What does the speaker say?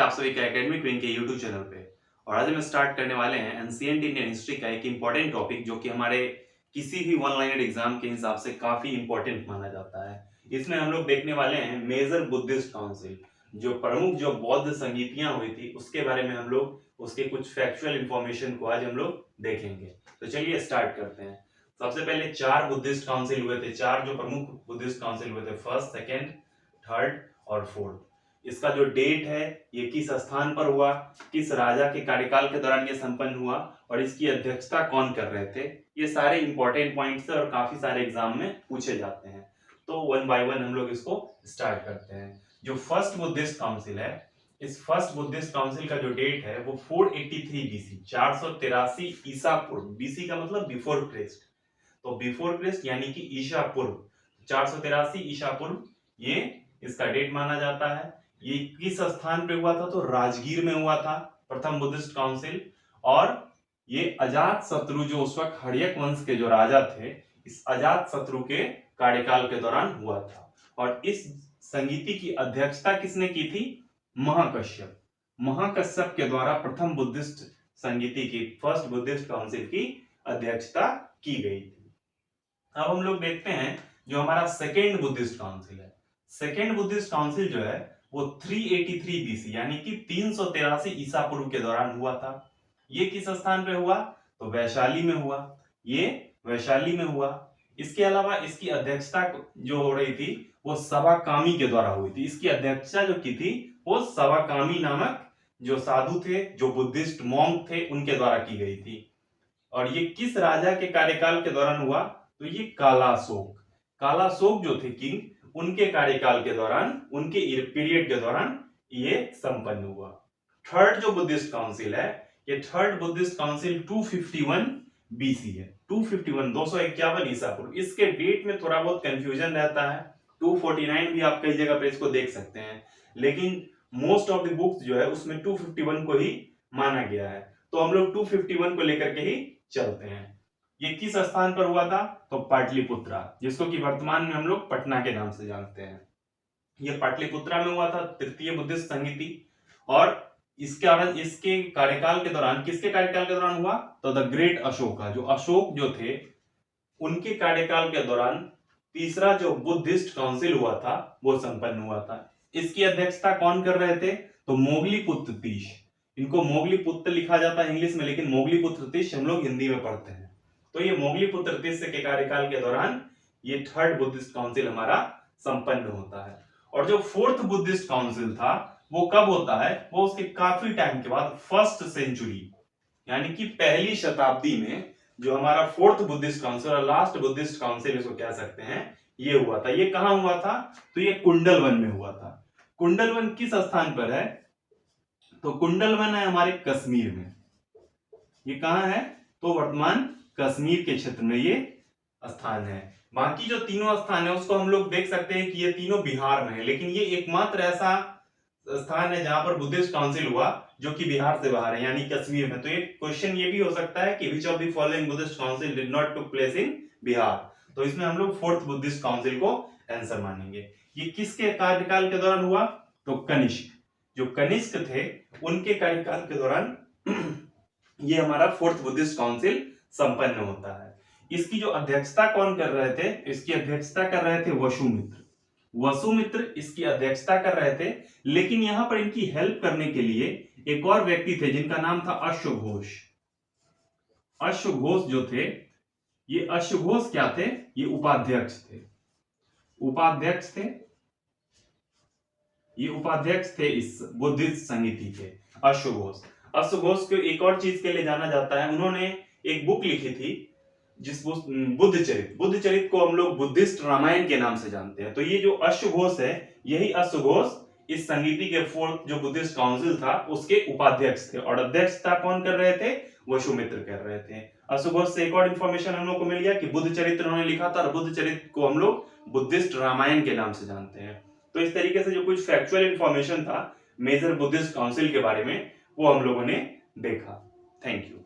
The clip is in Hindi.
आप सभी का एकेडमिक विंग के यूट्यूब चैनल पे। और आज हम स्टार्ट करने वाले हैं एंशिएंट इंडियन हिस्ट्री का एक इंपॉर्टेंट टॉपिक जो कि हमारे किसी भी वन लाइनर एग्जाम के हिसाब से काफी इंपॉर्टेंट माना जाता है। इसमें हम लोग देखने वाले हैं मेजर बुद्धिस्ट काउंसिल, जो प्रमुख जो बौद्ध संगीतियां हुई थी उसके बारे में हम लोग उसके कुछ फैक्चुअल इंफॉर्मेशन को आज हम लोग देखेंगे। तो चलिए स्टार्ट करते हैं। सबसे पहले 4 बुद्धिस्ट काउंसिल हुए थे, 4 जो प्रमुख बुद्धिस्ट काउंसिल हुए थे, फर्स्ट, सेकेंड, थर्ड और फोर्थ। इसका जो डेट है ये किस स्थान पर हुआ, किस राजा के कार्यकाल के दौरान ये संपन्न हुआ और इसकी अध्यक्षता कौन कर रहे थे, ये सारे इंपॉर्टेंट पॉइंट्स है और काफी सारे एग्जाम में पूछे जाते हैं। तो वन बाय वन हम लोग इसको स्टार्ट करते हैं। जो फर्स्ट बुद्धिस्ट काउंसिल है, इस फर्स्ट बुद्धिस्ट काउंसिल का जो डेट है वो 483 बीसी, 483 ईसा पूर्व। बीसी का मतलब बिफोर क्रिस्ट, तो बिफोर क्रिस्ट यानी कि ईसा पूर्व, 483 ईसा पूर्व ये इसका डेट माना जाता है। ये किस स्थान पे हुआ था, तो राजगीर में हुआ था प्रथम बुद्धिस्ट काउंसिल। और ये अजात शत्रु जो उस वक्त हड़यक वंश के जो राजा थे, इस अजात शत्रु के कार्यकाल के दौरान हुआ था। और इस संगीति की अध्यक्षता किसने की थी, महाकश्यप। महाकश्यप के द्वारा प्रथम बुद्धिस्ट संगीति की, फर्स्ट बुद्धिस्ट काउंसिल की अध्यक्षता की गई थी। अब हम लोग देखते हैं जो हमारा सेकेंड बुद्धिस्ट काउंसिल है। सेकेंड बुद्धिस्ट काउंसिल जो है वो 383 बीसी यानी कि 383 ईसा पूर्व के दौरान हुआ था। ये किस स्थान पे हुआ, तो वैशाली में हुआ। ये वैशाली में हुआ। इसके अलावा इसकी अध्यक्षता जो हो रही थी वो सवाकामी के द्वारा हुई थी। इसकी अध्यक्षता जो की थी वो सवाकामी नामक जो साधु थे, जो बुद्धिस्ट मॉन्क थे, उनके द्वारा की गई थी। और ये किस राजा के कार्यकाल के दौरान हुआ, तो ये कालाशोक। कालाशोक जो थे किंग, उनके कार्यकाल के दौरान, उनके पीरियड के दौरान ये संपन्न हुआ। थर्ड जो बुद्धिस्ट काउंसिल है, ये थर्ड बुद्धिस्ट काउंसिल 251 बीसी है। 251 251 ईसा पूर्व। इसके डेट में थोड़ा बहुत कंफ्यूजन रहता है। 249 भी आप कई जगह पे इसको देख सकते हैं, लेकिन मोस्ट ऑफ द बुक्स जो है उसमें 251 को ही माना गया है। तो हम लोग 251 को लेकर के ही चलते हैं। ये किस स्थान पर हुआ था, तो पाटलिपुत्रा, जिसको कि वर्तमान में हम लोग पटना के नाम से जानते हैं। ये पाटलिपुत्रा में हुआ था तृतीय बुद्धिस्ट संगीति। और इसके कारण इसके कार्यकाल के दौरान, किसके कार्यकाल के दौरान हुआ, तो द ग्रेट अशोका, जो अशोक जो थे उनके कार्यकाल के दौरान तीसरा जो बुद्धिस्ट काउंसिल हुआ था वो संपन्न हुआ था। इसकी अध्यक्षता कौन कर रहे थे, तो मोगलीपुत्र तीश। इनको मोगलीपुत्र लिखा जाता है इंग्लिश में, लेकिन मोगलीपुत्र तीश हम लोग हिंदी में पढ़ते हैं। तो ये मोगलीपुत्र तीश के कार्यकाल के दौरान ये थर्ड बुद्धिस्ट काउंसिल हमारा संपन्न होता है। और जो फोर्थ बुद्धिस्ट काउंसिल था वो कब होता है, वो उसके काफी टाइम के बाद, फर्स्ट सेंचुरी यानी कि पहली शताब्दी में जो हमारा फोर्थ बुद्धिस्ट काउंसिल और लास्ट बुद्धिस्ट काउंसिल इसको कह सकते हैं, ये हुआ था। ये कहां हुआ था, तो ये कुंडलवन में हुआ था। कुंडलवन किस स्थान पर है, तो कुंडलवन है हमारे कश्मीर में। ये कहां है, तो वर्तमान कश्मीर के क्षेत्र में ये स्थान है। बाकी जो तीनों स्थान है उसको हम लोग देख सकते हैं कि ये तीनों बिहार में है, लेकिन ये एकमात्र ऐसा स्थान है जहां पर बुद्धिस्ट काउंसिल हुआ जो कि बिहार से बाहर है, यानी कश्मीर में। तो एक क्वेश्चन ये भी हो सकता है कि which of the following Buddhist council did not took place in Bihar. तो इसमें हम लोग फोर्थ बुद्धिस्ट काउंसिल को आंसर मानेंगे। ये किसके कार्यकाल के दौरान हुआ, तो कनिष्क, जो कनिष्क थे उनके कार्यकाल के दौरान ये हमारा फोर्थ बुद्धिस्ट काउंसिल संपन्न होता है। इसकी जो अध्यक्षता कौन कर रहे थे, इसकी अध्यक्षता कर रहे थे वसुमित्र। वसुमित्र इसकी अध्यक्षता कर रहे थे, लेकिन यहां पर इनकी हेल्प करने के लिए एक और व्यक्ति थे जिनका नाम था अश्वघोष। अश्वघोष जो थे, ये अश्वघोष क्या थे, ये उपाध्यक्ष थे। उपाध्यक्ष थे, ये उपाध्यक्ष थे इस बुद्धिस्ट संगीति के, अश्वघोष। अश्वघोष को एक और चीज के लिए जाना जाता है, उन्होंने एक बुक लिखी थी जिस बुद्ध चरित को हम लोग बुद्धिस्ट रामायण के नाम से जानते हैं। तो ये जो अश्वघोष है, यही अश्वघोष इस संगीति के फोर्थ जो बुद्धिस्ट काउंसिल था उसके उपाध्यक्ष थे। और अध्यक्षता कौन कर रहे थे, वसुमित्र कर रहे थे। अश्वघोष से एक और इंफॉर्मेशन हम लोग को मिल गया कि बुद्ध चरित्र उन्होंने लिखा था, और बुद्ध चरित्र को हम लोग बुद्धिस्ट रामायण के नाम से जानते हैं। तो इस तरीके से जो कुछ फैक्चुअल इंफॉर्मेशन था मेजर बुद्धिस्ट काउंसिल के बारे में, वो हम लोगों ने देखा। Thank you.